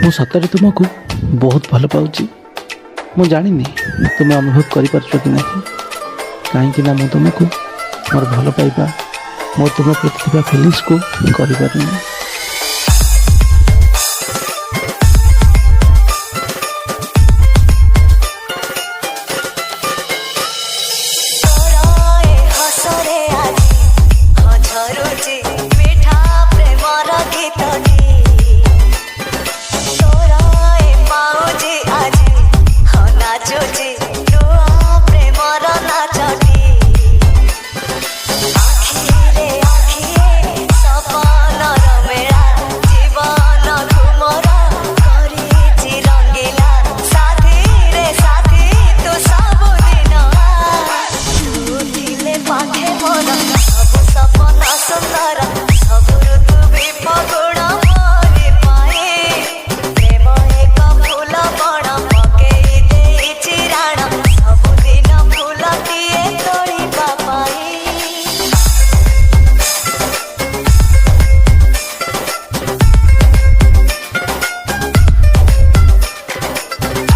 ମୁଁ ସତରେ ତୁମକୁ ବହୁତ ଭଲ ପାଉଛି। ମୁଁ ଜାଣିନି ତୁମେ ଅନୁଭବ କରିପାରୁଛ କି ନାହିଁ, କାହିଁକି ନା ମୁଁ ତୁମକୁ ମୋର ଭଲ ପାଇବା, ମୋ ତୁମ ପ୍ରତି ଥିବା ଫିଲିଂସକୁ କରିପାରୁନି।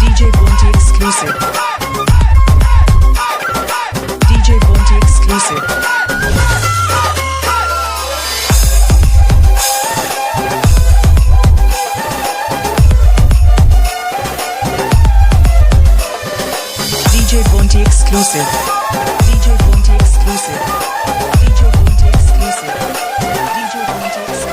DJ Bonti exclusive. DJ Bonti exclusive. DJ Bonti exclusive. DJ Bonti exclusive. DJ Bonti exclusive.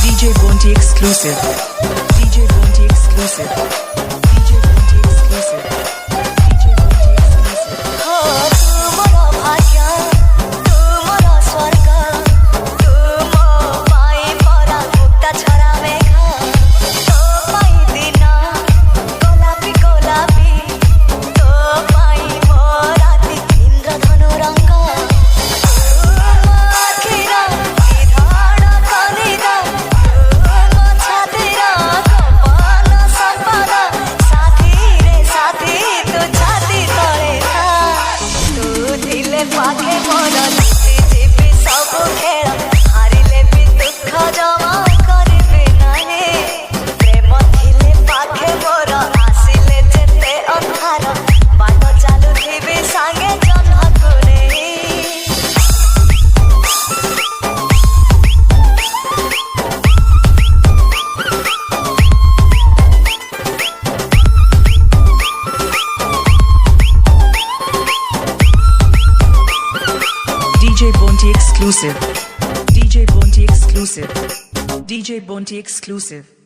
DJ Bonti exclusive. DJ Bonti exclusive. DJ Bonti exclusive. तुम्हारा भाग्य तुम्हारा स्वर्ग तुम पाई परा मुक्ता छरा मेघ तो पाई दिन गोलापी गोलापी तो पाई मोराती इंद्रधनु रंग पाखे मोर जीवी सब खेल हारिले भी दुख जमा करिबे नानी प्रेम थिले पाखे मोर आसिले जेते अंधार बाट चालू थिबे संगे जन्मकु नहीं। DJ Bonti exclusive. DJ Bonti exclusive. DJ Bonti exclusive.